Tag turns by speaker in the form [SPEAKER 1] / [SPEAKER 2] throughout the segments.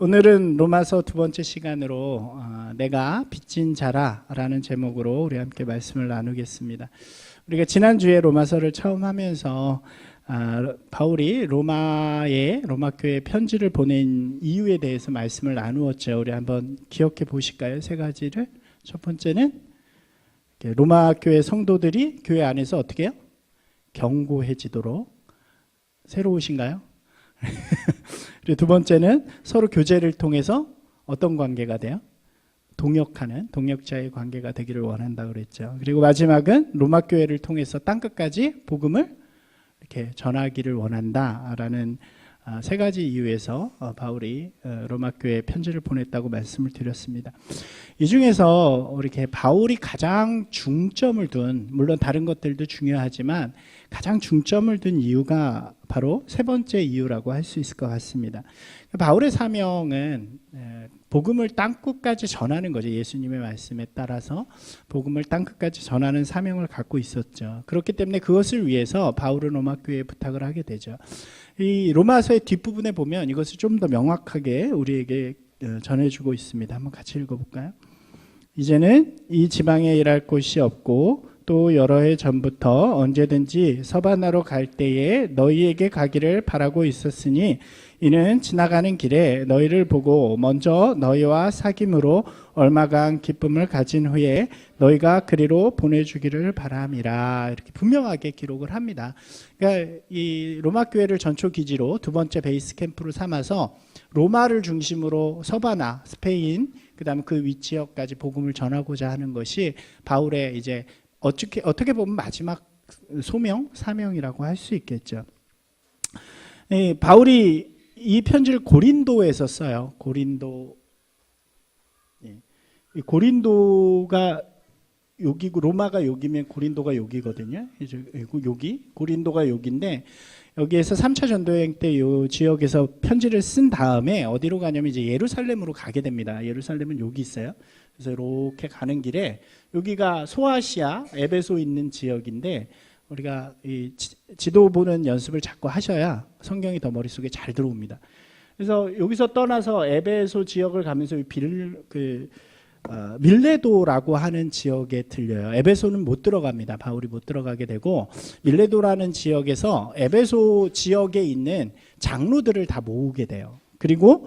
[SPEAKER 1] 오늘은 로마서 두 번째 시간으로 내가 빚진 자라라는 제목으로 우리 함께 말씀을 나누겠습니다. 우리가 지난주에 로마서를 처음 하면서 바울이 로마 교회에 편지를 보낸 이유에 대해서 말씀을 나누었죠. 우리 한번 기억해 보실까요? 세 가지를. 첫 번째는 로마 교회 성도들이 교회 안에서 어떻게 해요? 견고해지도록. 새로우신가요? 그리고 두 번째는 서로 교제를 통해서 어떤 관계가 돼요? 동역자의 관계가 되기를 원한다고 그랬죠. 그리고 마지막은 로마 교회를 통해서 땅끝까지 복음을 이렇게 전하기를 원한다라는 세 가지 이유에서 바울이 로마 교회에 편지를 보냈다고 말씀을 드렸습니다. 이 중에서 이렇게 바울이 가장 중점을 둔, 물론 다른 것들도 중요하지만 가장 중점을 둔 이유가 바로 세 번째 이유라고 할 수 있을 것 같습니다. 바울의 사명은 복음을 땅끝까지 전하는 거죠. 예수님의 말씀에 따라서 복음을 땅끝까지 전하는 사명을 갖고 있었죠. 그렇기 때문에 그것을 위해서 바울은 로마 교회에 부탁을 하게 되죠. 이 로마서의 뒷부분에 보면 이것을 좀 더 명확하게 우리에게 전해주고 있습니다. 한번 같이 읽어볼까요? 이제는 이 지방에 일할 곳이 없고 또 여러 해 전부터 언제든지 서바나로 갈 때에 너희에게 가기를 바라고 있었으니 이는 지나가는 길에 너희를 보고 먼저 너희와 사귐으로 얼마간 기쁨을 가진 후에 너희가 그리로 보내주기를 바람이라. 이렇게 분명하게 기록을 합니다. 그러니까 이 로마 교회를 전초 기지로 두 번째 베이스 캠프로 삼아서 로마를 중심으로 서바나, 스페인, 그다음에 그 윗지역까지 복음을 전하고자 하는 것이 바울의 이제 어떻게 보면 마지막 사명이라고 할 수 있겠죠. 바울이 이 편지를 고린도에서 써요. 고린도가 여기고 로마가 여기면 고린도가 여기거든요. 고린도가 여기인데 여기에서 3차 전도여행 때 이 지역에서 편지를 쓴 다음에 어디로 가냐면 이제 예루살렘으로 가게 됩니다. 예루살렘은 여기 있어요. 그래서 이렇게 가는 길에 여기가 소아시아 에베소 있는 지역인데 우리가 이 지도 보는 연습을 자꾸 하셔야 성경이 더 머릿속에 잘 들어옵니다. 그래서 여기서 떠나서 에베소 지역을 가면서 밀레도라고 하는 지역에 들려요. 에베소는 못 들어갑니다. 바울이 못 들어가게 되고 밀레도라는 지역에서 에베소 지역에 있는 장로들을 다 모으게 돼요. 그리고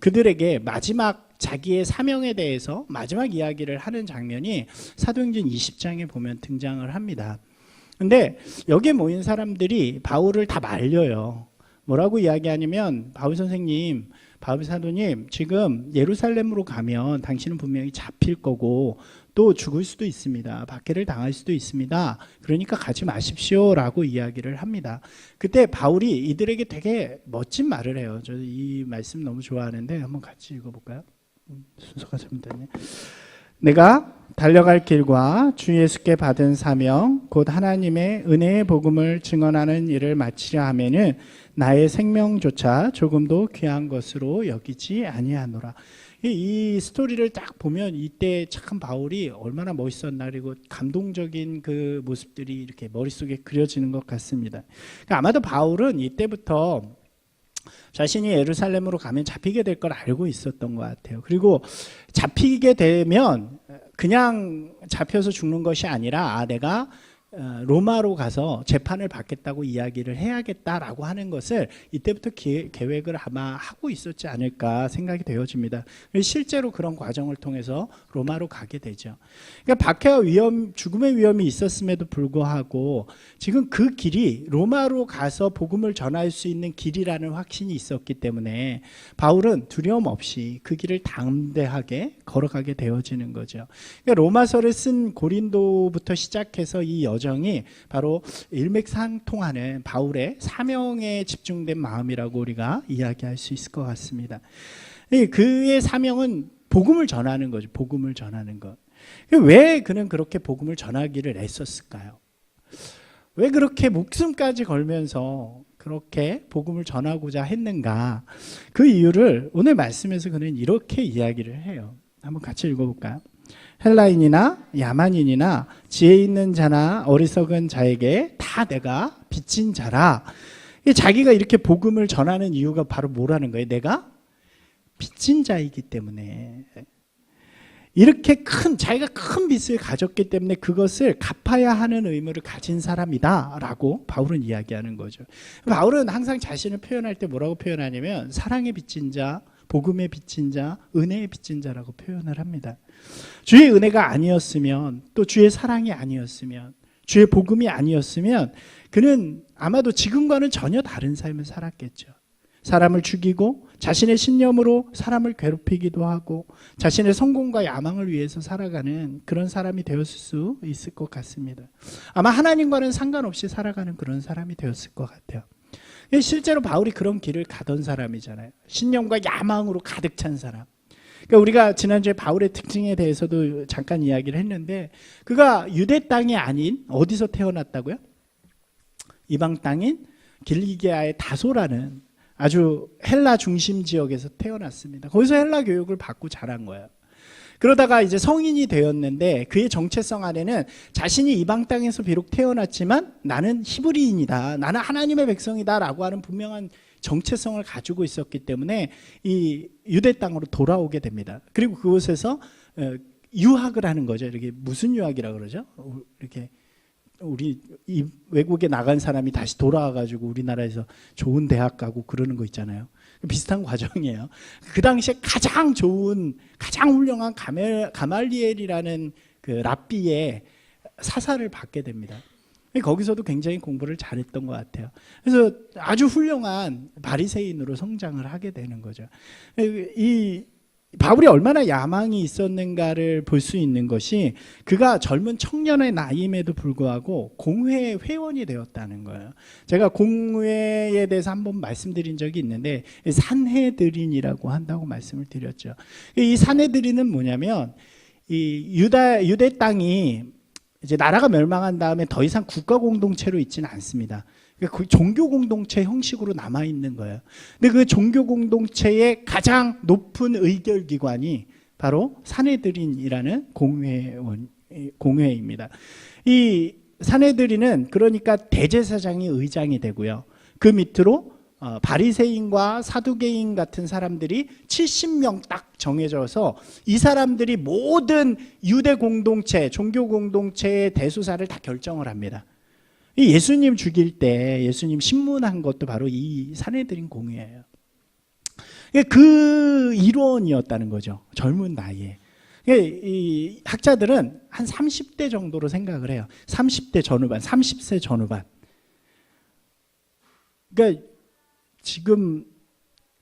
[SPEAKER 1] 그들에게 마지막 자기의 사명에 대해서 마지막 이야기를 하는 장면이 사도행전 20장에 보면 등장을 합니다. 근데 여기에 모인 사람들이 바울을 다 말려요. 뭐라고 이야기하냐면 바울 선생님, 바울 사도님, 지금 예루살렘으로 가면 당신은 분명히 잡힐 거고 또 죽을 수도 있습니다. 박해를 당할 수도 있습니다. 그러니까 가지 마십시오 라고 이야기를 합니다. 그때 바울이 이들에게 되게 멋진 말을 해요. 저 이 말씀 너무 좋아하는데 한번 같이 읽어볼까요? 순서가 잘못됐네. 내가 달려갈 길과 주 예수께 받은 사명 곧 하나님의 은혜의 복음을 증언하는 일을 마치려 하면은 나의 생명조차 조금도 귀한 것으로 여기지 아니하노라. 이 스토리를 딱 보면 이때 참 바울이 얼마나 멋있었나, 그리고 감동적인 그 모습들이 이렇게 머릿속에 그려지는 것 같습니다. 그러니까 아마도 바울은 이때부터 자신이 예루살렘으로 가면 잡히게 될 걸 알고 있었던 것 같아요. 그리고 잡히게 되면 그냥 잡혀서 죽는 것이 아니라 내가 로마로 가서 재판을 받겠다고 이야기를 해야겠다라고 하는 것을 이때부터 계획을 아마 하고 있었지 않을까 생각이 되어집니다. 실제로 그런 과정을 통해서 로마로 가게 되죠. 그러니까 박해와 죽음의 위험이 있었음에도 불구하고 지금 그 길이 로마로 가서 복음을 전할 수 있는 길이라는 확신이 있었기 때문에 바울은 두려움 없이 그 길을 담대하게 걸어가게 되어지는 거죠. 그러니까 로마서를 쓴 고린도부터 시작해서 이 여정이 바로 일맥상통하는 바울의 사명에 집중된 마음이라고 우리가 이야기할 수 있을 것 같습니다. 그의 사명은 복음을 전하는 거죠. 복음을 전하는 것. 왜 그는 그렇게 복음을 전하기를 애썼을까요? 왜 그렇게 목숨까지 걸면서 그렇게 복음을 전하고자 했는가? 그 이유를 오늘 말씀에서 그는 이렇게 이야기를 해요. 한번 같이 읽어볼까요? 헬라인이나 야만인이나 지혜 있는 자나 어리석은 자에게 다 내가 빚진 자라. 자기가 이렇게 복음을 전하는 이유가 바로 뭐라는 거예요? 내가 빚진 자이기 때문에, 이렇게 자기가 큰 빚을 가졌기 때문에 그것을 갚아야 하는 의무를 가진 사람이다라고 바울은 이야기하는 거죠. 바울은 항상 자신을 표현할 때 뭐라고 표현하냐면 사랑의 빚진 자, 복음의 빚진 자, 은혜의 빚진 자라고 표현을 합니다. 주의 은혜가 아니었으면, 또 주의 사랑이 아니었으면, 주의 복음이 아니었으면 그는 아마도 지금과는 전혀 다른 삶을 살았겠죠. 사람을 죽이고 자신의 신념으로 사람을 괴롭히기도 하고 자신의 성공과 야망을 위해서 살아가는 그런 사람이 되었을 수 있을 것 같습니다. 아마 하나님과는 상관없이 살아가는 그런 사람이 되었을 것 같아요. 실제로 바울이 그런 길을 가던 사람이잖아요. 신념과 야망으로 가득 찬 사람. 그러니까 우리가 지난주에 바울의 특징에 대해서도 잠깐 이야기를 했는데, 그가 유대 땅이 아닌 어디서 태어났다고요? 이방 땅인 길리기아의 다소라는 아주 헬라 중심 지역에서 태어났습니다. 거기서 헬라 교육을 받고 자란 거예요. 그러다가 이제 성인이 되었는데 그의 정체성 안에는 자신이 이방 땅에서 비록 태어났지만 나는 히브리인이다, 나는 하나님의 백성이다라고 하는 분명한 정체성을 가지고 있었기 때문에 이 유대 땅으로 돌아오게 됩니다. 그리고 그곳에서 유학을 하는 거죠. 이렇게 무슨 유학이라고 그러죠? 이렇게 우리 이 외국에 나간 사람이 다시 돌아와가지고 우리나라에서 좋은 대학 가고 그러는 거 있잖아요. 비슷한 과정이에요. 그 당시에 가장 좋은, 가장 훌륭한 가말리엘이라는 그 랍비의 사사를 받게 됩니다. 거기서도 굉장히 공부를 잘했던 것 같아요. 그래서 아주 훌륭한 바리새인으로 성장을 하게 되는 거죠. 이 바울이 얼마나 야망이 있었는가를 볼 수 있는 것이, 그가 젊은 청년의 나이임에도 불구하고 공회 회원이 되었다는 거예요. 제가 공회에 대해서 한번 말씀드린 적이 있는데 산헤드린이라고 한다고 말씀을 드렸죠. 이 산헤드린은 뭐냐면, 이 유대 땅이 이제 나라가 멸망한 다음에 더 이상 국가 공동체로 있지는 않습니다. 그 종교 공동체 형식으로 남아 있는 거예요. 근데 그 종교 공동체의 가장 높은 의결 기관이 바로 산헤드린이라는 공회입니다. 이 산헤드린은 그러니까 대제사장이 의장이 되고요. 그 밑으로 바리새인과 사두개인 같은 사람들이 70명 딱 정해져서 이 사람들이 모든 유대 공동체, 종교 공동체의 대수사를 다 결정을 합니다. 예수님 죽일 때 예수님 신문한 것도 바로 이 산헤드린 공회예요. 그 일원이었다는 거죠. 젊은 나이에. 이 학자들은 한 30대 정도로 생각을 해요. 30대 전후반, 30세 전후반. 그러니까 지금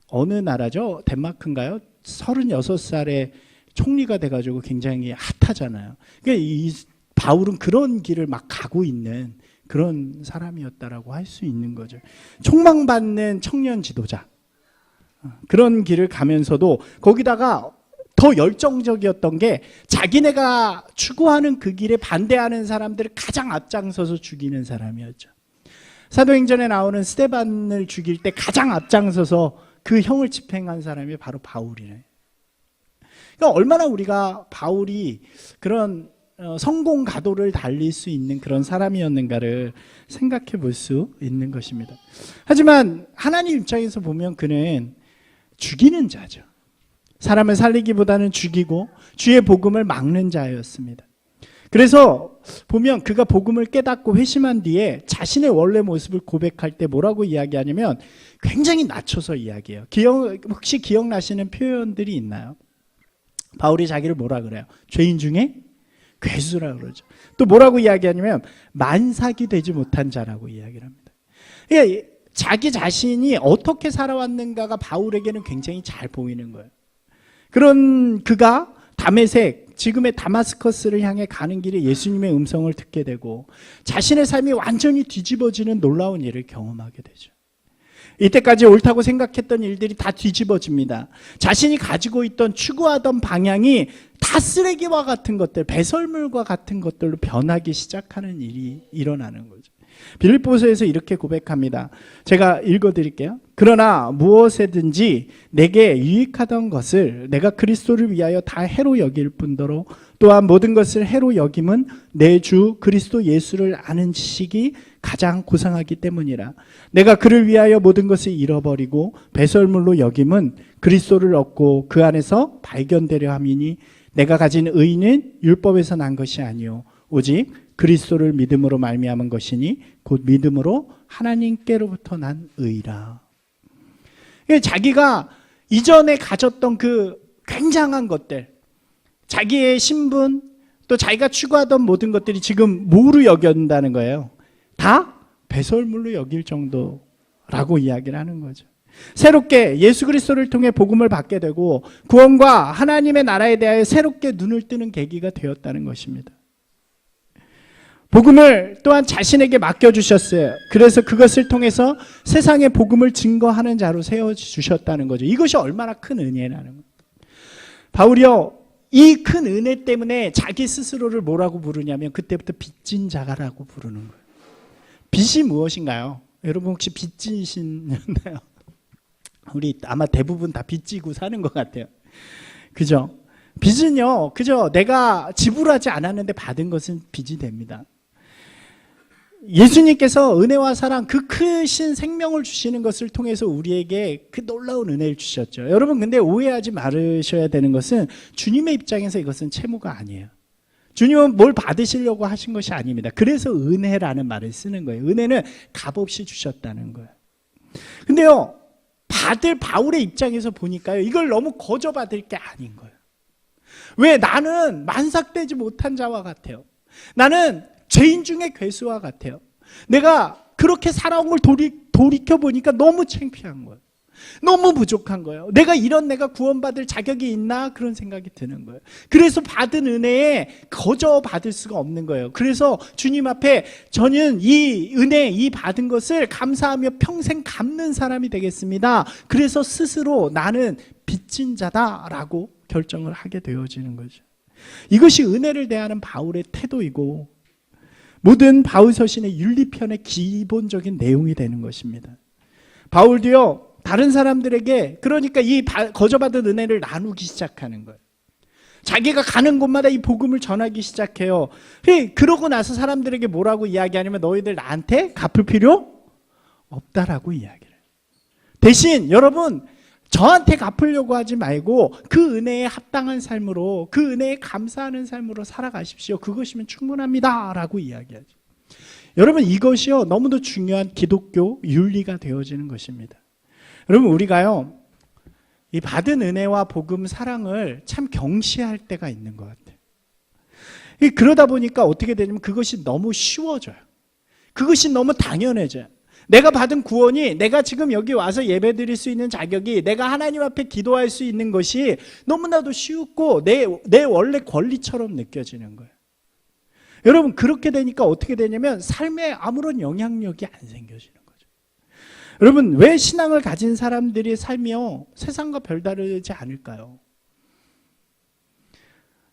[SPEAKER 1] 어느 나라죠? 덴마크인가요? 36살에 총리가 돼가지고 굉장히 핫하잖아요. 그러니까 이 바울은 그런 길을 막 가고 있는 그런 사람이었다라고 할 수 있는 거죠. 촉망받는 청년 지도자, 그런 길을 가면서도 거기다가 더 열정적이었던 게 자기네가 추구하는 그 길에 반대하는 사람들을 가장 앞장서서 죽이는 사람이었죠. 사도행전에 나오는 스데반을 죽일 때 가장 앞장서서 그 형을 집행한 사람이 바로 바울이에요. 그러니까 얼마나 우리가 바울이 그런 성공 가도를 달릴 수 있는 그런 사람이었는가를 생각해 볼 수 있는 것입니다. 하지만 하나님 입장에서 보면 그는 죽이는 자죠. 사람을 살리기보다는 죽이고 주의 복음을 막는 자였습니다. 그래서 보면 그가 복음을 깨닫고 회심한 뒤에 자신의 원래 모습을 고백할 때 뭐라고 이야기하냐면 굉장히 낮춰서 이야기해요. 혹시 기억나시는 표현들이 있나요? 바울이 자기를 뭐라 그래요? 죄인 중에 괴수라 그러죠. 또 뭐라고 이야기하냐면 만삭이 되지 못한 자라고 이야기를 합니다. 그러니까 자기 자신이 어떻게 살아왔는가가 바울에게는 굉장히 잘 보이는 거예요. 그런 그가 다메섹, 지금의 다마스커스를 향해 가는 길에 예수님의 음성을 듣게 되고 자신의 삶이 완전히 뒤집어지는 놀라운 일을 경험하게 되죠. 이때까지 옳다고 생각했던 일들이 다 뒤집어집니다. 자신이 가지고 있던 추구하던 방향이 다 쓰레기와 같은 것들, 배설물과 같은 것들로 변하기 시작하는 일이 일어나는 거죠. 빌립보서에서 이렇게 고백합니다. 제가 읽어드릴게요. 그러나 무엇에든지 내게 유익하던 것을 내가 그리스도를 위하여 다 해로 여길 뿐더러 또한 모든 것을 해로 여김은 내 주 그리스도 예수를 아는 지식이 가장 고상하기 때문이라. 내가 그를 위하여 모든 것을 잃어버리고 배설물로 여김은 그리스도를 얻고 그 안에서 발견되려 함이니 내가 가진 의는 율법에서 난 것이 아니요 오직 그리스도를 믿음으로 말미암은 것이니 곧 믿음으로 하나님께로부터 난 의라. 자기가 이전에 가졌던 그 굉장한 것들, 자기의 신분, 또 자기가 추구하던 모든 것들이 지금 뭐로 여긴다는 거예요? 다 배설물로 여길 정도라고 이야기를 하는 거죠. 새롭게 예수 그리스도를 통해 복음을 받게 되고 구원과 하나님의 나라에 대하여 새롭게 눈을 뜨는 계기가 되었다는 것입니다. 복음을 또한 자신에게 맡겨주셨어요. 그래서 그것을 통해서 세상의 복음을 증거하는 자로 세워주셨다는 거죠. 이것이 얼마나 큰 은혜라는 거예요. 바울이요, 이 큰 은혜 때문에 자기 스스로를 뭐라고 부르냐면 그때부터 빚진 자가라고 부르는 거예요. 빚이 무엇인가요? 여러분 혹시 빚지시나요? 우리 아마 대부분 다 빚지고 사는 것 같아요. 그죠? 빚은요, 그죠? 내가 지불하지 않았는데 받은 것은 빚이 됩니다. 예수님께서 은혜와 사랑, 그 크신 생명을 주시는 것을 통해서 우리에게 그 놀라운 은혜를 주셨죠. 여러분 근데 오해하지 말으셔야 되는 것은 주님의 입장에서 이것은 채무가 아니에요. 주님은 뭘 받으시려고 하신 것이 아닙니다. 그래서 은혜라는 말을 쓰는 거예요. 은혜는 값없이 주셨다는 거예요. 근데요, 받을 바울의 입장에서 보니까요, 이걸 너무 거저 받을 게 아닌 거예요. 왜? 나는 만삭되지 못한 자와 같아요. 나는 죄인 중에 괴수와 같아요. 내가 그렇게 살아온 걸 돌이켜보니까 너무 창피한 거예요. 너무 부족한 거예요. 내가 구원받을 자격이 있나? 그런 생각이 드는 거예요. 그래서 받은 은혜에 거저 받을 수가 없는 거예요. 그래서 주님 앞에 저는 이 은혜, 이 받은 것을 감사하며 평생 갚는 사람이 되겠습니다. 그래서 스스로 나는 빚진 자다라고 결정을 하게 되어지는 거죠. 이것이 은혜를 대하는 바울의 태도이고 모든 바울 서신의 윤리편의 기본적인 내용이 되는 것입니다. 바울도요, 다른 사람들에게 그러니까 이 거저받은 은혜를 나누기 시작하는 거예요. 자기가 가는 곳마다 이 복음을 전하기 시작해요. 그러고 나서 사람들에게 뭐라고 이야기하냐면 너희들 나한테 갚을 필요 없다라고 이야기를 해요. 대신 여러분 저한테 갚으려고 하지 말고 그 은혜에 합당한 삶으로, 그 은혜에 감사하는 삶으로 살아가십시오. 그것이면 충분합니다 라고 이야기하죠. 여러분 이것이요 너무도 중요한 기독교 윤리가 되어지는 것입니다. 여러분 우리가요 이 받은 은혜와 복음 사랑을 참 경시할 때가 있는 것 같아요. 그러다 보니까 어떻게 되냐면 그것이 너무 쉬워져요. 그것이 너무 당연해져요. 내가 받은 구원이, 내가 지금 여기 와서 예배드릴 수 있는 자격이, 내가 하나님 앞에 기도할 수 있는 것이 너무나도 쉽고 내 원래 권리처럼 느껴지는 거예요. 여러분 그렇게 되니까 어떻게 되냐면 삶에 아무런 영향력이 안 생겨지는 거죠. 여러분 왜 신앙을 가진 사람들의 삶이요 세상과 별다르지 않을까요?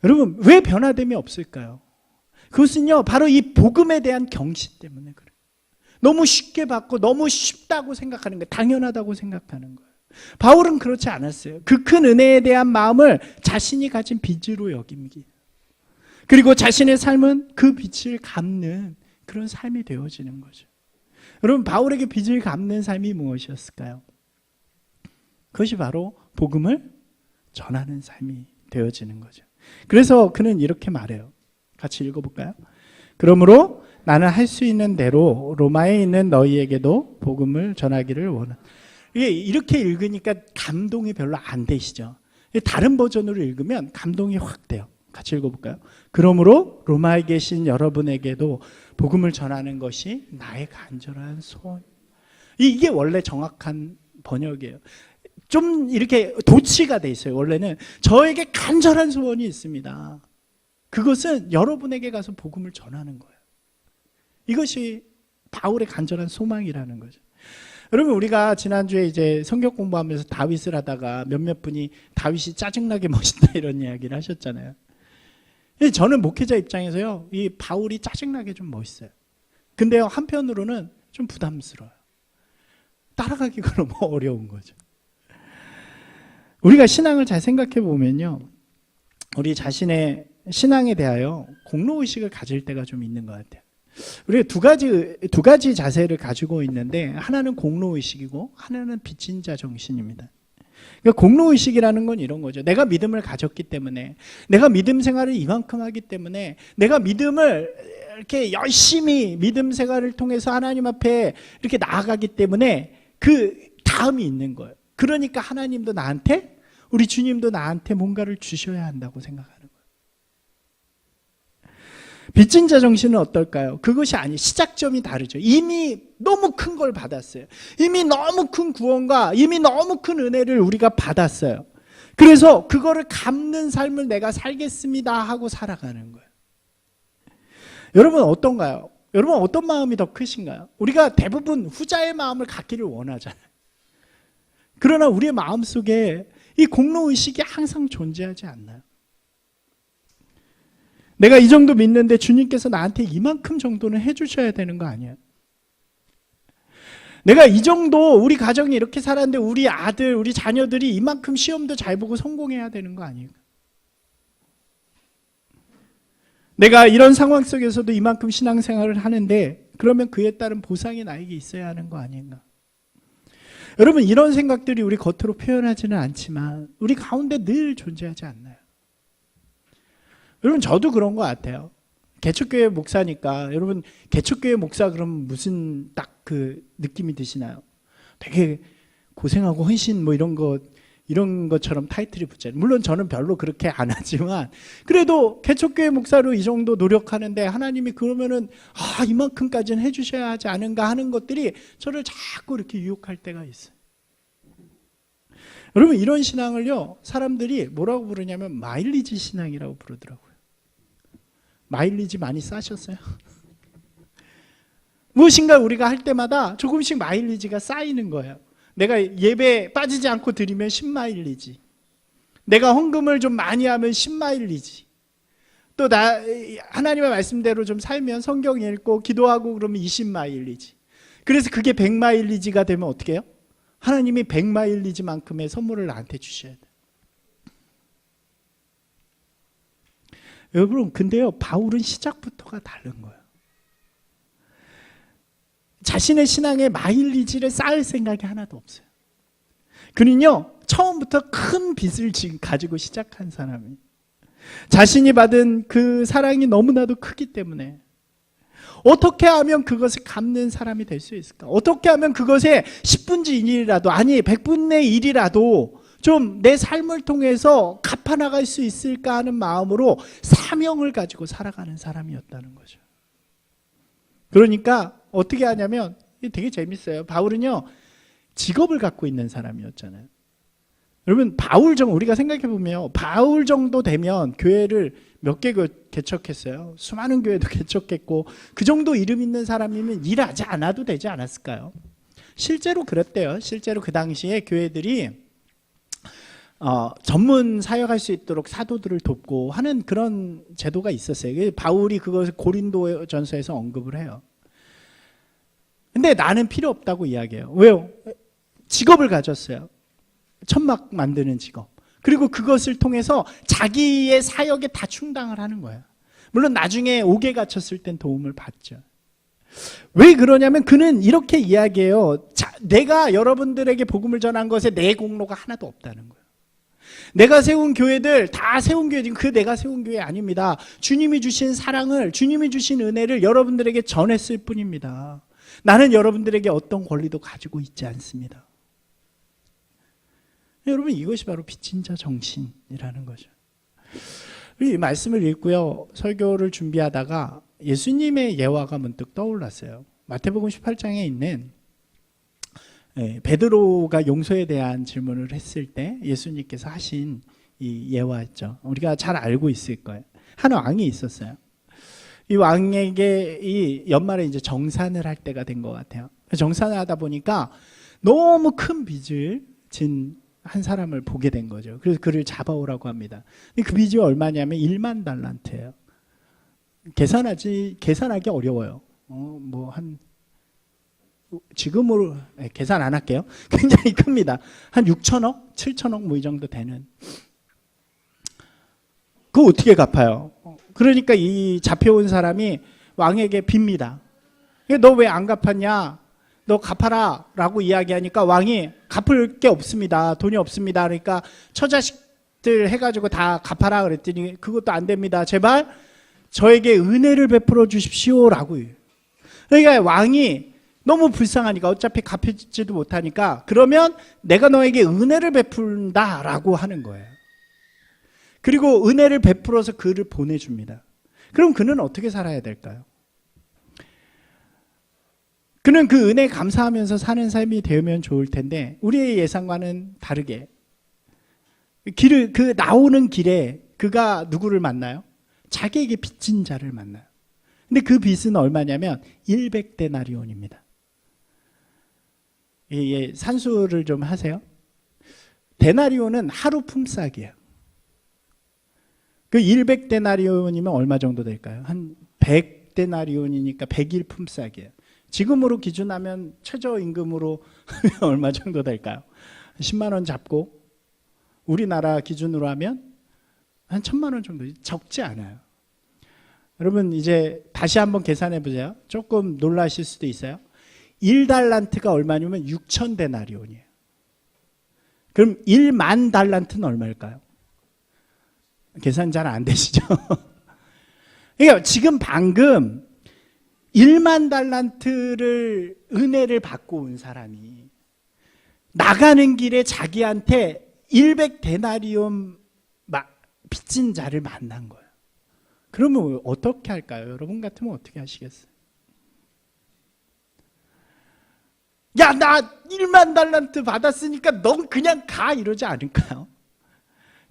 [SPEAKER 1] 여러분 왜 변화됨이 없을까요? 그것은요 바로 이 복음에 대한 경시 때문에 그래요. 너무 쉽게 받고 너무 쉽다고 생각하는 거예요. 당연하다고 생각하는 거예요. 바울은 그렇지 않았어요. 그 큰 은혜에 대한 마음을 자신이 가진 빚으로 여깁니다. 그리고 자신의 삶은 그 빚을 갚는 그런 삶이 되어지는 거죠. 여러분 바울에게 빚을 갚는 삶이 무엇이었을까요? 그것이 바로 복음을 전하는 삶이 되어지는 거죠. 그래서 그는 이렇게 말해요. 같이 읽어볼까요? 그러므로 나는 할 수 있는 대로 로마에 있는 너희에게도 복음을 전하기를 원한다. 이렇게 읽으니까 감동이 별로 안 되시죠? 다른 버전으로 읽으면 감동이 확 돼요. 같이 읽어볼까요? 그러므로 로마에 계신 여러분에게도 복음을 전하는 것이 나의 간절한 소원. 이게 원래 정확한 번역이에요. 좀 이렇게 도치가 돼 있어요. 원래는 저에게 간절한 소원이 있습니다. 그것은 여러분에게 가서 복음을 전하는 거예요. 이것이 바울의 간절한 소망이라는 거죠. 여러분 우리가 지난주에 이제 성경 공부하면서 다윗을 하다가 몇몇 분이 다윗이 짜증나게 멋있다 이런 이야기를 하셨잖아요. 저는 목회자 입장에서요 이 바울이 짜증나게 좀 멋있어요. 근데요, 한편으로는 좀 부담스러워요. 따라가기가 너무 어려운 거죠. 우리가 신앙을 잘 생각해 보면요, 우리 자신의 신앙에 대하여 공로의식을 가질 때가 좀 있는 것 같아요. 우리가 두 가지 자세를 가지고 있는데, 하나는 공로의식이고 하나는 빚진 자 정신입니다. 그러니까 공로의식이라는 건 이런 거죠. 내가 믿음을 가졌기 때문에, 내가 믿음 생활을 이만큼 하기 때문에, 내가 믿음을 이렇게 열심히 믿음 생활을 통해서 하나님 앞에 이렇게 나아가기 때문에 그 다음이 있는 거예요. 그러니까 하나님도 나한테, 우리 주님도 나한테 뭔가를 주셔야 한다고 생각하는 거예요. 빚진 자 정신은 어떨까요? 그것이 아니, 시작점이 다르죠. 이미 너무 큰 걸 받았어요. 이미 너무 큰 구원과 이미 너무 큰 은혜를 우리가 받았어요. 그래서 그거를 갚는 삶을 내가 살겠습니다 하고 살아가는 거예요. 여러분 어떤가요? 여러분 어떤 마음이 더 크신가요? 우리가 대부분 후자의 마음을 갖기를 원하잖아요. 그러나 우리의 마음속에 이 공로의식이 항상 존재하지 않나요? 내가 이 정도 믿는데 주님께서 나한테 이만큼 정도는 해주셔야 되는 거 아니에요? 내가 이 정도, 우리 가정이 이렇게 살았는데 우리 아들, 우리 자녀들이 이만큼 시험도 잘 보고 성공해야 되는 거 아니에요? 내가 이런 상황 속에서도 이만큼 신앙생활을 하는데 그러면 그에 따른 보상이 나에게 있어야 하는 거 아닌가? 여러분, 이런 생각들이 우리 겉으로 표현하지는 않지만 우리 가운데 늘 존재하지 않나요? 여러분, 저도 그런 것 같아요. 개척교회 목사니까, 여러분 개척교회 목사 그러면 무슨 딱 그 느낌이 드시나요? 되게 고생하고 헌신 뭐 이런 것처럼 타이틀이 붙잖아요. 물론 저는 별로 그렇게 안 하지만 그래도 개척교회 목사로 이 정도 노력하는데 하나님이 그러면은 이만큼까지는 해주셔야 하지 않은가 하는 것들이 저를 자꾸 이렇게 유혹할 때가 있어요. 여러분, 이런 신앙을요, 사람들이 뭐라고 부르냐면 마일리지 신앙이라고 부르더라고요. 마일리지 많이 싸셨어요? 무엇인가 우리가 할 때마다 조금씩 마일리지가 쌓이는 거예요. 내가 예배 빠지지 않고 드리면 10마일리지, 내가 헌금을 좀 많이 하면 10마일리지, 또 하나님의 말씀대로 좀 살면 성경 읽고 기도하고 그러면 20마일리지. 그래서 그게 100마일리지가 되면 어떻게 해요? 하나님이 100마일리지만큼의 선물을 나한테 주셔야 돼요. 여러분, 근데요, 바울은 시작부터가 다른 거예요. 자신의 신앙에 마일리지를 쌓을 생각이 하나도 없어요. 그는요, 처음부터 큰 빚을 가지고 시작한 사람이에요. 자신이 받은 그 사랑이 너무나도 크기 때문에 어떻게 하면 그것을 갚는 사람이 될 수 있을까? 어떻게 하면 그것에 10분의 1이라도, 아니 100분의 1이라도 좀 내 삶을 통해서 갚아나갈 수 있을까 하는 마음으로 사명을 가지고 살아가는 사람이었다는 거죠. 그러니까 어떻게 하냐면, 되게 재밌어요. 바울은요, 직업을 갖고 있는 사람이었잖아요. 여러분, 우리가 생각해 보면 바울 정도 되면 교회를 몇 개 개척했어요. 수많은 교회도 개척했고, 그 정도 이름 있는 사람이면 일하지 않아도 되지 않았을까요? 실제로 그랬대요. 실제로 그 당시에 교회들이 전문 사역할 수 있도록 사도들을 돕고 하는 그런 제도가 있었어요. 바울이 그것을 고린도전서에서 언급을 해요. 근데 나는 필요 없다고 이야기해요. 왜요? 직업을 가졌어요. 천막 만드는 직업. 그리고 그것을 통해서 자기의 사역에 다 충당을 하는 거예요. 물론 나중에 옥에 갇혔을 땐 도움을 받죠. 왜 그러냐면 그는 이렇게 이야기해요. 내가 여러분들에게 복음을 전한 것에 내 공로가 하나도 없다는 거예요. 내가 세운 교회들 다 세운 교회지, 그 내가 세운 교회 아닙니다. 주님이 주신 사랑을, 주님이 주신 은혜를 여러분들에게 전했을 뿐입니다. 나는 여러분들에게 어떤 권리도 가지고 있지 않습니다. 여러분, 이것이 바로 빚진 자 정신이라는 거죠. 이 말씀을 읽고요, 설교를 준비하다가 예수님의 예화가 문득 떠올랐어요. 마태복음 18장에 있는 베드로가 용서에 대한 질문을 했을 때 예수님께서 하신 이 예화였죠. 우리가 잘 알고 있을 거예요. 한 왕이 있었어요. 이 왕에게 이 연말에 이제 정산을 할 때가 된 것 같아요. 정산을 하다 보니까 너무 큰 빚을 진 한 사람을 보게 된 거죠. 그래서 그를 잡아오라고 합니다. 그 빚이 얼마냐면 1만 달란트예요. 계산하기 어려워요. 한 지금으로 계산 안 할게요. 굉장히 큽니다. 한 6천억, 7천억 뭐 이 정도 되는. 그거 어떻게 갚아요? 그러니까 이 잡혀온 사람이 왕에게 빕니다. 너 왜 안 갚았냐? 너 갚아라 라고 이야기하니까 왕이 갚을 게 없습니다. 돈이 없습니다. 그러니까 처자식들 해가지고 다 갚아라 그랬더니 그것도 안 됩니다. 제발 저에게 은혜를 베풀어 주십시오 라고 해요. 그러니까 왕이 너무 불쌍하니까 어차피 갚지도 못하니까 그러면 내가 너에게 은혜를 베푼다 라고 하는 거예요. 그리고 은혜를 베풀어서 그를 보내줍니다. 그럼 그는 어떻게 살아야 될까요? 그는 그 은혜에 감사하면서 사는 삶이 되면 좋을 텐데 우리의 예상과는 다르게 그 나오는 길에 그가 누구를 만나요? 자기에게 빚진 자를 만나요. 근데 그 빚은 얼마냐면 100데나리온입니다. 산수를 좀 하세요. 데나리온은 하루 품삯이에요. 그 100데나리온이면 얼마 정도 될까요? 한 100데나리온이니까 100일 품삯이에요. 지금으로 기준하면 최저임금으로 얼마 정도 될까요? 10만 원 잡고 우리나라 기준으로 하면 한 1,000만 원 정도, 적지 않아요. 여러분 이제 다시 한번 계산해 보세요. 조금 놀라실 수도 있어요. 1달란트가 얼마냐면 6,000데나리온이에요. 그럼 1만 달란트는 얼마일까요? 계산 잘 안 되시죠? 그러니까 지금 방금 1만 달란트를 은혜를 받고 온 사람이 나가는 길에 자기한테 100데나리온 빚진 자를 만난 거예요. 그러면 어떻게 할까요? 여러분 같으면 어떻게 하시겠어요? 야, 나 1만 달란트 받았으니까 넌 그냥 가 이러지 않을까요?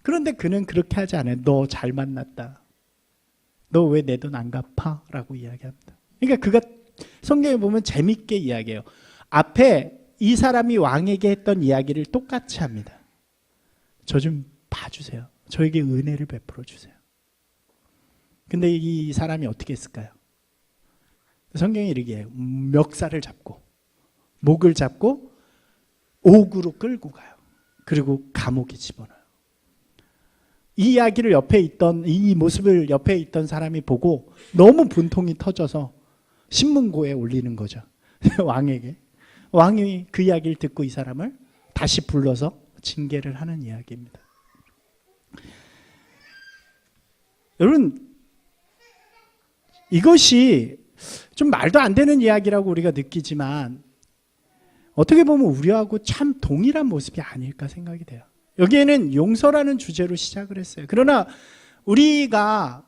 [SPEAKER 1] 그런데 그는 그렇게 하지 않아요. 너 잘 만났다. 너 왜 내 돈 안 갚아? 라고 이야기합니다. 그러니까 그가 성경에 보면 재밌게 이야기해요. 앞에 이 사람이 왕에게 했던 이야기를 똑같이 합니다. 저 좀 봐주세요. 저에게 은혜를 베풀어 주세요. 근데 이 사람이 어떻게 했을까요? 성경이 이렇게 해요. 멱살을 잡고 목을 잡고 옥으로 끌고 가요. 그리고 감옥에 집어넣어요. 이 이야기를 옆에 있던 이 모습을 옆에 있던 사람이 보고 너무 분통이 터져서 신문고에 올리는 거죠. 왕에게. 왕이 그 이야기를 듣고 이 사람을 다시 불러서 징계를 하는 이야기입니다. 여러분 이것이 좀 말도 안 되는 이야기라고 우리가 느끼지만 어떻게 보면 우리하고 참 동일한 모습이 아닐까 생각이 돼요. 여기에는 용서라는 주제로 시작을 했어요. 그러나 우리가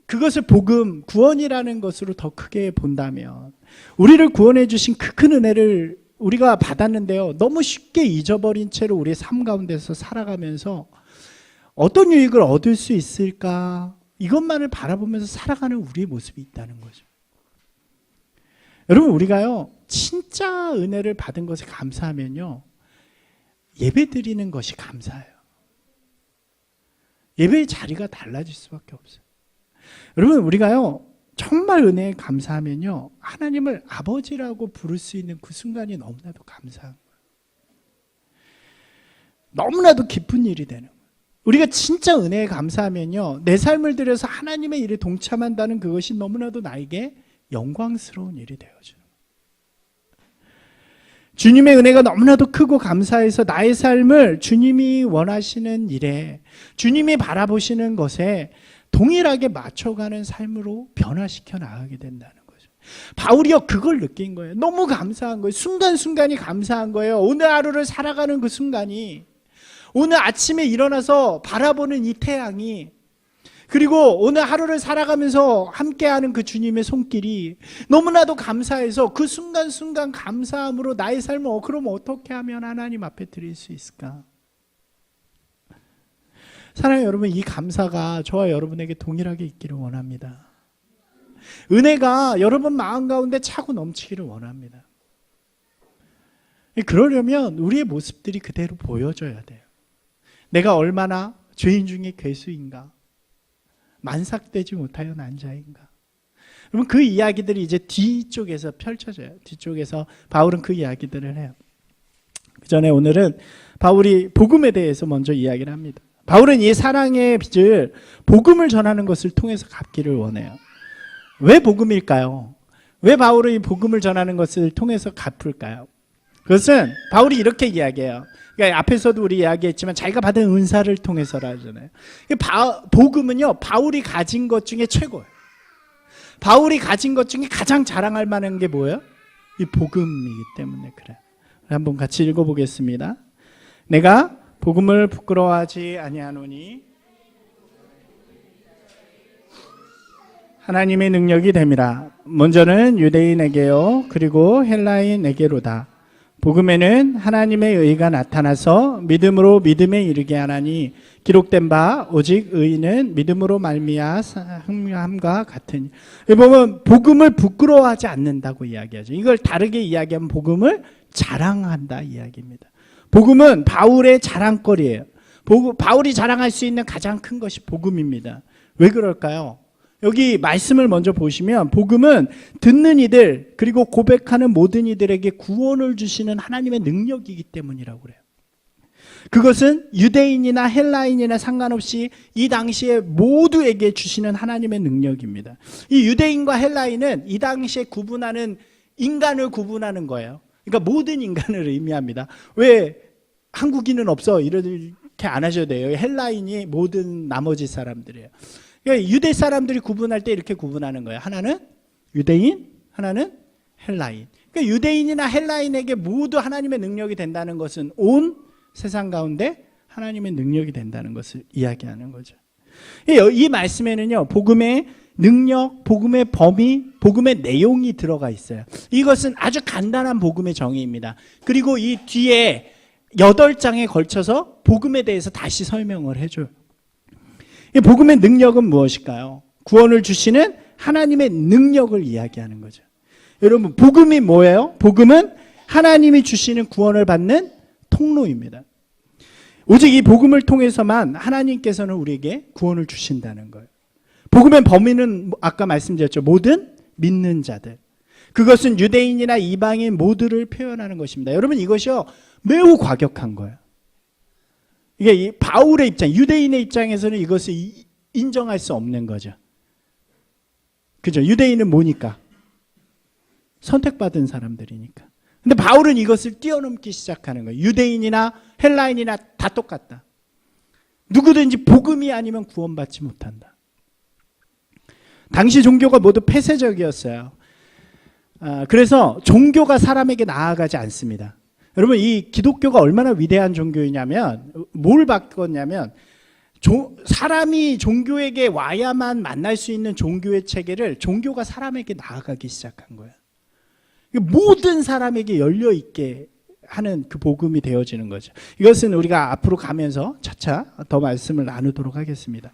[SPEAKER 1] 그것을 복음, 구원이라는 것으로 더 크게 본다면 우리를 구원해 주신 그 큰 은혜를 우리가 받았는데요. 너무 쉽게 잊어버린 채로 우리의 삶 가운데서 살아가면서 어떤 유익을 얻을 수 있을까? 이것만을 바라보면서 살아가는 우리의 모습이 있다는 거죠. 여러분 우리가요. 진짜 은혜를 받은 것에 감사하면요. 예배 드리는 것이 감사해요. 예배의 자리가 달라질 수밖에 없어요. 여러분 우리가요. 정말 은혜에 감사하면요. 하나님을 아버지라고 부를 수 있는 그 순간이 너무나도 감사한 거예요. 너무나도 기쁜 일이 되는 거예요. 우리가 진짜 은혜에 감사하면요. 내 삶을 들여서 하나님의 일에 동참한다는 그것이 너무나도 나에게 영광스러운 일이 되어져요. 주님의 은혜가 너무나도 크고 감사해서 나의 삶을 주님이 원하시는 일에 주님이 바라보시는 것에 동일하게 맞춰가는 삶으로 변화시켜 나가게 된다는 거죠. 바울이요 그걸 느낀 거예요. 너무 감사한 거예요. 순간순간이 감사한 거예요. 오늘 하루를 살아가는 그 순간이 오늘 아침에 일어나서 바라보는 이 태양이 그리고 오늘 하루를 살아가면서 함께하는 그 주님의 손길이 너무나도 감사해서 그 순간순간 감사함으로 나의 삶을 그럼 어떻게 하면 하나님 앞에 드릴 수 있을까? 사랑하는 여러분 이 감사가 저와 여러분에게 동일하게 있기를 원합니다. 은혜가 여러분 마음 가운데 차고 넘치기를 원합니다. 그러려면 우리의 모습들이 그대로 보여져야 돼요. 내가 얼마나 죄인 중에 괴수인가? 만삭되지 못하여 난 자인가? 그러면 그 이야기들이 이제 뒤쪽에서 펼쳐져요. 뒤쪽에서 바울은 그 이야기들을 해요. 그 전에 오늘은 바울이 복음에 대해서 먼저 이야기를 합니다. 바울은 이 사랑의 빚을 복음을 전하는 것을 통해서 갚기를 원해요. 왜 복음일까요? 왜 바울은 이 복음을 전하는 것을 통해서 갚을까요? 그것은 바울이 이렇게 이야기해요. 그러니까 앞에서도 우리 이야기했지만 자기가 받은 은사를 통해서라 하잖아요. 복음은요, 바울이 가진 것 중에 최고예요. 바울이 가진 것 중에 가장 자랑할 만한 게 뭐예요? 이 복음이기 때문에 그래요. 한번 같이 읽어보겠습니다. 내가 복음을 부끄러워하지 아니하노니 하나님의 능력이 됨이라. 먼저는 유대인에게요, 그리고 헬라인에게로다. 복음에는 하나님의 의가 나타나서 믿음으로 믿음에 이르게 하나니 기록된 바 오직 의인은 믿음으로 말미암함과 같으니. 보면 복음을 부끄러워하지 않는다고 이야기하죠. 이걸 다르게 이야기하면 복음을 자랑한다 이야기입니다. 복음은 바울의 자랑거리예요. 바울이 자랑할 수 있는 가장 큰 것이 복음입니다. 왜 그럴까요? 여기 말씀을 먼저 보시면 복음은 듣는 이들 그리고 고백하는 모든 이들에게 구원을 주시는 하나님의 능력이기 때문이라고 그래요. 그것은 유대인이나 헬라인이나 상관없이 이 당시에 모두에게 주시는 하나님의 능력입니다. 이 유대인과 헬라인은 이 당시에 구분하는 인간을 구분하는 거예요. 그러니까 모든 인간을 의미합니다. 왜 한국인은 없어 이렇게 안 하셔도 돼요. 헬라인이 모든 나머지 사람들이에요. 그러니까 유대 사람들이 구분할 때 이렇게 구분하는 거예요. 하나는 유대인, 하나는 헬라인. 그러니까 유대인이나 헬라인에게 모두 하나님의 능력이 된다는 것은 온 세상 가운데 하나님의 능력이 된다는 것을 이야기하는 거죠. 이 말씀에는요, 복음의 능력, 복음의 범위, 복음의 내용이 들어가 있어요. 이것은 아주 간단한 복음의 정의입니다. 그리고 이 뒤에 8장에 걸쳐서 복음에 대해서 다시 설명을 해줘요. 이 복음의 능력은 무엇일까요? 구원을 주시는 하나님의 능력을 이야기하는 거죠. 여러분, 복음이 뭐예요? 복음은 하나님이 주시는 구원을 받는 통로입니다. 오직 이 복음을 통해서만 하나님께서는 우리에게 구원을 주신다는 거예요. 복음의 범위는 아까 말씀드렸죠. 모든 믿는 자들. 그것은 유대인이나 이방인 모두를 표현하는 것입니다. 여러분, 이것이요 매우 과격한 거예요. 이게 이 바울의 입장, 유대인의 입장에서는 이것을 인정할 수 없는 거죠. 그죠? 유대인은 뭐니까? 선택받은 사람들이니까. 근데 바울은 이것을 뛰어넘기 시작하는 거예요. 유대인이나 헬라인이나 다 똑같다. 누구든지 복음이 아니면 구원받지 못한다. 당시 종교가 모두 폐쇄적이었어요. 그래서 종교가 사람에게 나아가지 않습니다. 여러분, 이 기독교가 얼마나 위대한 종교이냐면 뭘 바꿨냐면 사람이 종교에게 와야만 만날 수 있는 종교의 체계를 종교가 사람에게 나아가기 시작한 거예요. 모든 사람에게 열려있게 하는 그 복음이 되어지는 거죠. 이것은 우리가 앞으로 가면서 차차 더 말씀을 나누도록 하겠습니다.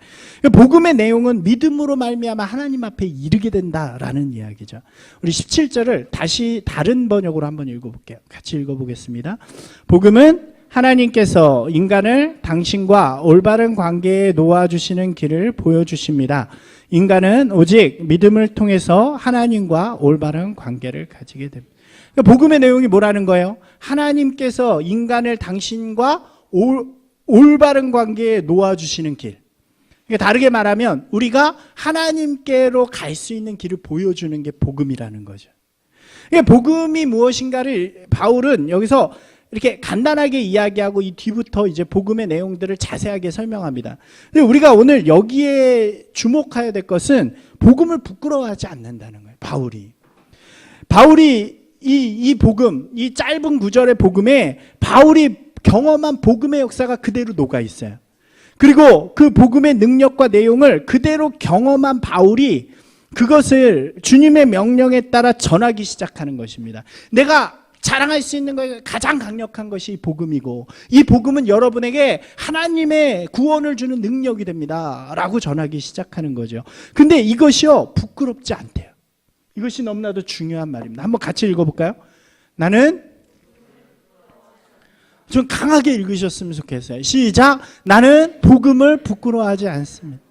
[SPEAKER 1] 복음의 내용은 믿음으로 말미암아 하나님 앞에 이르게 된다라는 이야기죠. 우리 17절을 다시 다른 번역으로 한번 읽어볼게요. 같이 읽어보겠습니다. 복음은 하나님께서 인간을 당신과 올바른 관계에 놓아주시는 길을 보여주십니다. 인간은 오직 믿음을 통해서 하나님과 올바른 관계를 가지게 됩니다. 복음의 내용이 뭐라는 거예요? 하나님께서 인간을 당신과 올바른 관계에 놓아주시는 길. 그러니까 다르게 말하면 우리가 하나님께로 갈 수 있는 길을 보여주는 게 복음이라는 거죠. 그러니까 복음이 무엇인가를 바울은 여기서 이렇게 간단하게 이야기하고 이 뒤부터 이제 복음의 내용들을 자세하게 설명합니다. 근데 우리가 오늘 여기에 주목해야 될 것은 복음을 부끄러워하지 않는다는 거예요. 바울이 이 복음, 이 짧은 구절의 복음에 바울이 경험한 복음의 역사가 그대로 녹아 있어요. 그리고 그 복음의 능력과 내용을 그대로 경험한 바울이 그것을 주님의 명령에 따라 전하기 시작하는 것입니다. 내가 자랑할 수 있는 것 가장 강력한 것이 복음이고 이 복음은 여러분에게 하나님의 구원을 주는 능력이 됩니다 라고 전하기 시작하는 거죠. 근데 이것이요 부끄럽지 않대요. 이것이 너무나도 중요한 말입니다. 한번 같이 읽어볼까요? 나는 좀 강하게 읽으셨으면 좋겠어요. 시작. 나는 복음을 부끄러워하지 않습니다.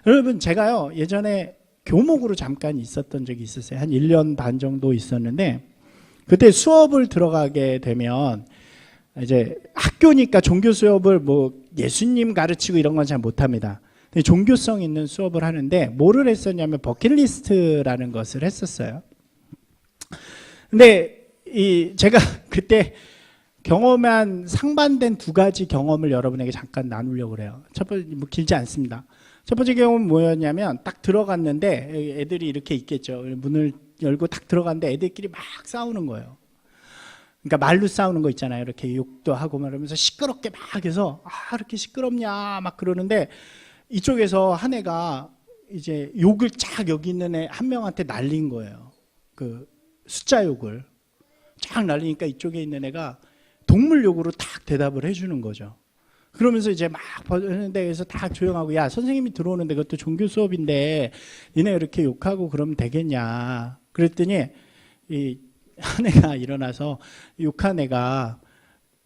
[SPEAKER 1] 여러분, 제가요 예전에 교목으로 잠깐 있었던 적이 있었어요. 한 1년 반 정도 있었는데 그때 수업을 들어가게 되면 이제 학교니까 종교 수업을 뭐 예수님 가르치고 이런 건 잘 못합니다. 종교성 있는 수업을 하는데 뭐를 했었냐면 버킷리스트라는 것을 했었어요. 근데 제가 그때 경험한 상반된 두 가지 경험을 여러분에게 잠깐 나누려고 그래요. 첫 번째, 뭐 길지 않습니다. 첫 번째 경험은 뭐였냐면 딱 들어갔는데 애들이 이렇게 있겠죠. 문을 열고 딱 들어갔는데 애들끼리 막 싸우는 거예요. 그러니까 말로 싸우는 거 있잖아요. 이렇게 욕도 하고 말하면서 시끄럽게 막 해서 이렇게 시끄럽냐 막 그러는데 이쪽에서 한 애가 이제 욕을 쫙 여기 있는 애 한 명한테 날린 거예요. 그 숫자 욕을 쫙 날리니까 이쪽에 있는 애가 동물 욕으로 딱 대답을 해주는 거죠. 그러면서 이제 막 하는데 그래서 다 조용하고 야 선생님이 들어오는데 그것도 종교 수업인데 니네 이렇게 욕하고 그러면 되겠냐 그랬더니 이 한 애가 일어나서 욕한 애가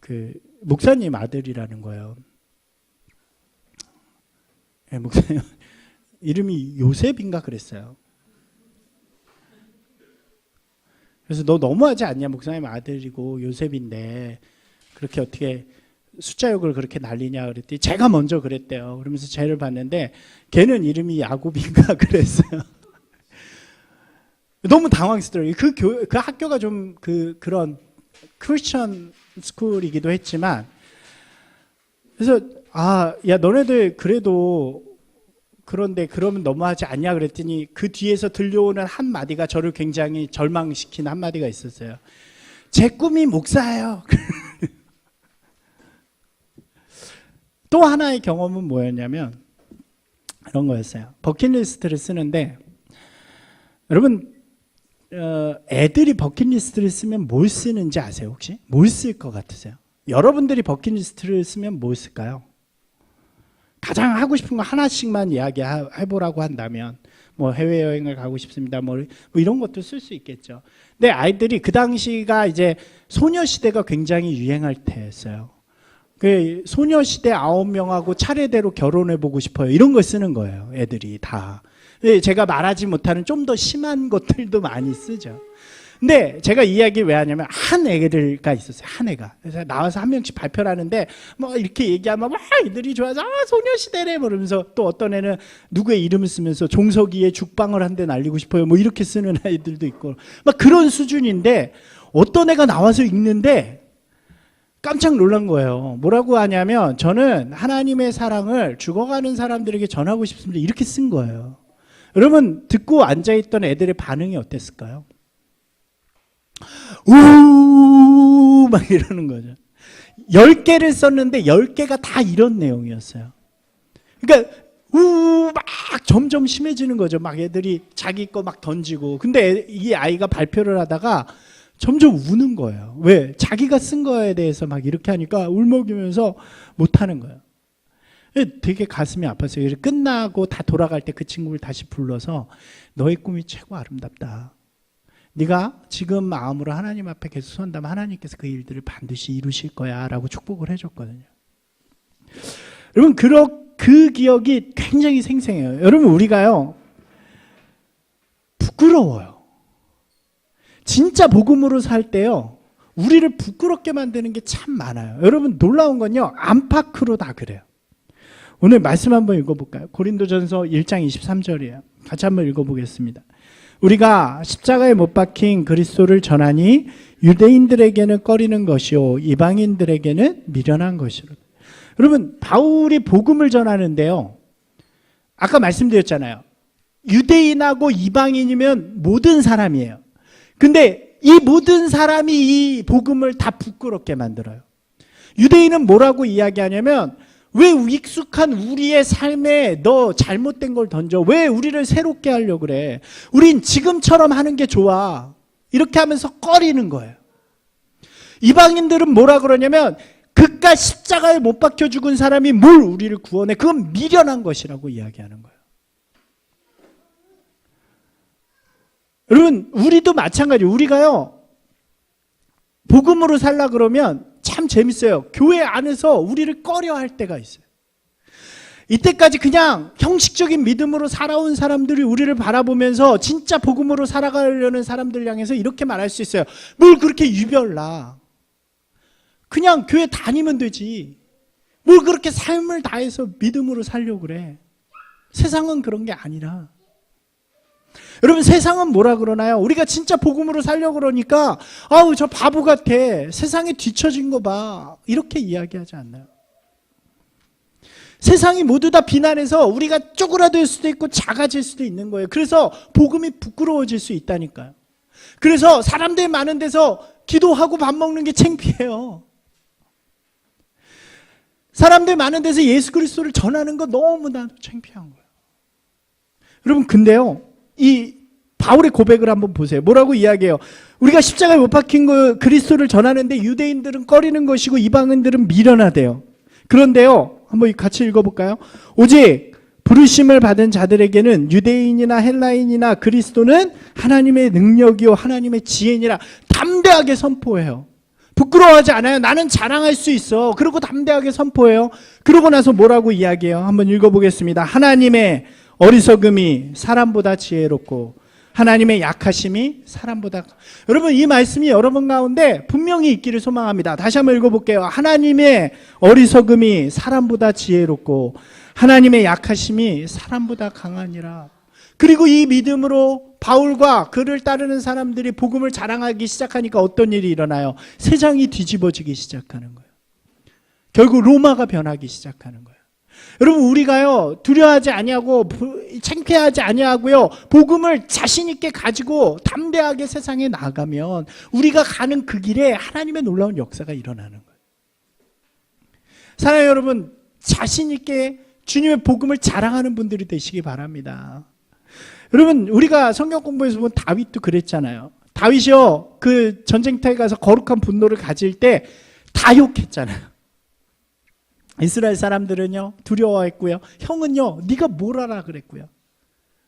[SPEAKER 1] 그 목사님 아들이라는 거예요. 네, 목사님 이름이 요셉인가 그랬어요. 그래서 너 너무하지 않냐 목사님 아들이고 요셉인데 그렇게 어떻게 숫자 욕을 그렇게 날리냐 그랬더니 제가 먼저 그랬대요. 그러면서 쟤를 봤는데 걔는 이름이 야곱인가 그랬어요. 너무 당황스러워요. 그 학교가 좀 그런 크리스천 스쿨이기도 했지만 그래서 야 너네들 그래도 그런데 그러면 너무하지 않냐 그랬더니 그 뒤에서 들려오는 한마디가 저를 굉장히 절망시킨 한마디가 있었어요. 제 꿈이 목사예요. 또 하나의 경험은 뭐였냐면 이런 거였어요. 버킷리스트를 쓰는데 여러분 애들이 버킷리스트를 쓰면 뭘 쓰는지 아세요 혹시? 뭘 쓸 것 같으세요? 여러분들이 버킷리스트를 쓰면 뭘 쓸까요? 가장 하고 싶은 거 하나씩만 이야기해보라고 한다면 뭐 해외여행을 가고 싶습니다 뭐 이런 것도 쓸 수 있겠죠. 근데 아이들이 그 당시가 이제 소녀시대가 굉장히 유행할 때였어요. 그 소녀시대 9명하고 차례대로 결혼해보고 싶어요 이런 걸 쓰는 거예요 애들이 다. 제가 말하지 못하는 좀 더 심한 것들도 많이 쓰죠. 근데 제가 이 이야기 왜 하냐면 한 애가 있었어요. 한 애가. 그래서 나와서 한 명씩 발표를 하는데 뭐 이렇게 얘기하면 막 애들이 좋아서 소녀시대래 그러면서 또 어떤 애는 누구의 이름을 쓰면서 종석이의 죽방을 한 대 날리고 싶어요 뭐 이렇게 쓰는 아이들도 있고 막 그런 수준인데 어떤 애가 나와서 읽는데 깜짝 놀란 거예요. 뭐라고 하냐면 저는 하나님의 사랑을 죽어가는 사람들에게 전하고 싶습니다 이렇게 쓴 거예요. 여러분 듣고 앉아있던 애들의 반응이 어땠을까요? 우 막 이러는 거죠. 10개를 썼는데 10개가 다 이런 내용이었어요. 그러니까 막 점점 심해지는 거죠. 막 애들이 자기 거 막 던지고 근데 이 아이가 발표를 하다가 점점 우는 거예요. 왜? 자기가 쓴 거에 대해서 막 이렇게 하니까 울먹이면서 못하는 거예요. 되게 가슴이 아팠어요. 끝나고 다 돌아갈 때 그 친구를 다시 불러서 너의 꿈이 최고 아름답다. 네가 지금 마음으로 하나님 앞에 계속 선다면 하나님께서 그 일들을 반드시 이루실 거야 라고 축복을 해줬거든요. 여러분 그 기억이 굉장히 생생해요. 여러분 우리가요 부끄러워요. 진짜 복음으로 살 때요 우리를 부끄럽게 만드는 게 참 많아요. 여러분 놀라운 건요 안팎으로 다 그래요. 오늘 말씀 한번 읽어볼까요? 고린도전서 1장 23절이에요. 같이 한번 읽어보겠습니다. 우리가 십자가에 못 박힌 그리스도를 전하니 유대인들에게는 꺼리는 것이요 이방인들에게는 미련한 것이로. 여러분 바울이 복음을 전하는데요 아까 말씀드렸잖아요. 유대인하고 이방인이면 모든 사람이에요. 근데 이 모든 사람이 이 복음을 다 부끄럽게 만들어요. 유대인은 뭐라고 이야기하냐면 왜 익숙한 우리의 삶에 너 잘못된 걸 던져? 왜 우리를 새롭게 하려고 그래? 우린 지금처럼 하는 게 좋아. 이렇게 하면서 꺼리는 거예요. 이방인들은 뭐라 그러냐면 그깟 십자가에 못 박혀 죽은 사람이 뭘 우리를 구원해? 그건 미련한 것이라고 이야기하는 거예요. 여러분 우리도 마찬가지예요. 우리가요 복음으로 살라 그러면 참 재밌어요. 교회 안에서 우리를 꺼려할 때가 있어요. 이때까지 그냥 형식적인 믿음으로 살아온 사람들이 우리를 바라보면서 진짜 복음으로 살아가려는 사람들 향해서 이렇게 말할 수 있어요. 뭘 그렇게 유별나. 그냥 교회 다니면 되지. 뭘 그렇게 삶을 다해서 믿음으로 살려고 그래. 세상은 그런 게 아니라. 여러분, 세상은 뭐라 그러나요? 우리가 진짜 복음으로 살려고 그러니까 아우 저 바보 같아. 세상에 뒤처진 거 봐. 이렇게 이야기하지 않나요? 세상이 모두 다 비난해서 우리가 쪼그라들 수도 있고 작아질 수도 있는 거예요. 그래서 복음이 부끄러워질 수 있다니까요. 그래서 사람들 많은 데서 기도하고 밥 먹는 게 창피해요. 사람들 많은 데서 예수 그리스도를 전하는 거 너무나도 창피한 거예요. 여러분, 근데요, 이 바울의 고백을 한번 보세요. 뭐라고 이야기해요? 우리가 십자가에 못 박힌 거 그리스도를 전하는데 유대인들은 꺼리는 것이고 이방인들은 미련하대요. 그런데요, 한번 같이 읽어볼까요? 오직 부르심을 받은 자들에게는 유대인이나 헬라인이나 그리스도는 하나님의 능력이요 하나님의 지혜니라 담대하게 선포해요. 부끄러워하지 않아요. 나는 자랑할 수 있어. 그러고 담대하게 선포해요. 그러고 나서 뭐라고 이야기해요? 한번 읽어보겠습니다. 하나님의 어리석음이 사람보다 지혜롭고 하나님의 약하심이 사람보다. 여러분, 이 말씀이 여러분 가운데 분명히 있기를 소망합니다. 다시 한번 읽어볼게요. 하나님의 어리석음이 사람보다 지혜롭고 하나님의 약하심이 사람보다 강하니라. 그리고 이 믿음으로 바울과 그를 따르는 사람들이 복음을 자랑하기 시작하니까 어떤 일이 일어나요? 세상이 뒤집어지기 시작하는 거예요. 결국 로마가 변하기 시작하는 거예요. 여러분, 우리가요 두려워하지 아니하고 창피하지 아니하고요 복음을 자신 있게 가지고 담대하게 세상에 나가면 우리가 가는 그 길에 하나님의 놀라운 역사가 일어나는 거예요. 사랑하는 여러분, 자신 있게 주님의 복음을 자랑하는 분들이 되시기 바랍니다. 여러분, 우리가 성경 공부에서 보면 다윗도 그랬잖아요. 다윗이요 그 전쟁터에 가서 거룩한 분노를 가질 때 다 욕했잖아요. 이스라엘 사람들은요 두려워했고요. 형은요 네가 뭘 알아 그랬고요.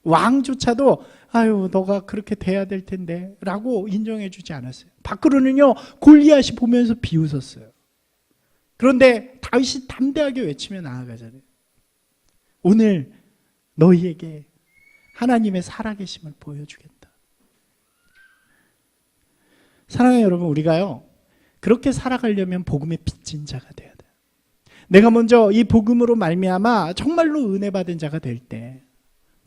[SPEAKER 1] 왕조차도 아유 너가 그렇게 돼야 될 텐데 라고 인정해 주지 않았어요. 밖으로는요 골리앗이 보면서 비웃었어요. 그런데 다윗이 담대하게 외치며 나아가잖아요. 오늘 너희에게 하나님의 살아계심을 보여주겠다. 사랑하는 여러분, 우리가요 그렇게 살아가려면 복음의 빚진 자가 돼야 돼요. 내가 먼저 이 복음으로 말미암아 정말로 은혜 받은 자가 될 때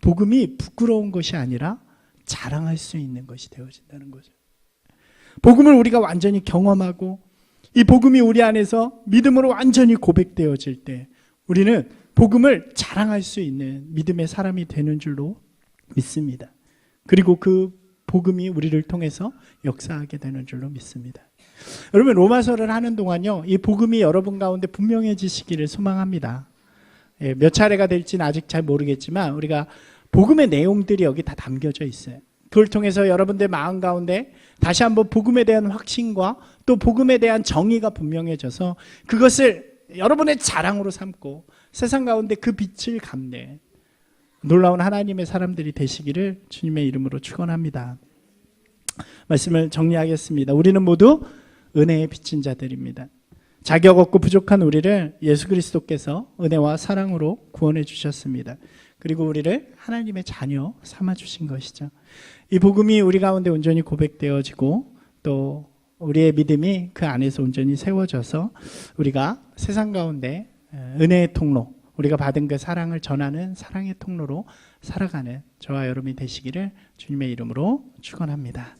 [SPEAKER 1] 복음이 부끄러운 것이 아니라 자랑할 수 있는 것이 되어진다는 거죠. 복음을 우리가 완전히 경험하고 이 복음이 우리 안에서 믿음으로 완전히 고백되어질 때 우리는 복음을 자랑할 수 있는 믿음의 사람이 되는 줄로 믿습니다. 그리고 그 복음이 우리를 통해서 역사하게 되는 줄로 믿습니다. 여러분, 로마서를 하는 동안요 이 복음이 여러분 가운데 분명해지시기를 소망합니다. 몇 차례가 될지는 아직 잘 모르겠지만 우리가 복음의 내용들이 여기 다 담겨져 있어요. 그걸 통해서 여러분들 마음 가운데 다시 한번 복음에 대한 확신과 또 복음에 대한 정의가 분명해져서 그것을 여러분의 자랑으로 삼고 세상 가운데 그 빛을 감내 놀라운 하나님의 사람들이 되시기를 주님의 이름으로 축원합니다. 말씀을 정리하겠습니다. 우리는 모두 은혜에 비친 자들입니다. 자격 없고 부족한 우리를 예수 그리스도께서 은혜와 사랑으로 구원해 주셨습니다. 그리고 우리를 하나님의 자녀 삼아 주신 것이죠. 이 복음이 우리 가운데 온전히 고백되어지고 또 우리의 믿음이 그 안에서 온전히 세워져서 우리가 세상 가운데 은혜의 통로, 우리가 받은 그 사랑을 전하는 사랑의 통로로 살아가는 저와 여러분이 되시기를 주님의 이름으로 축원합니다.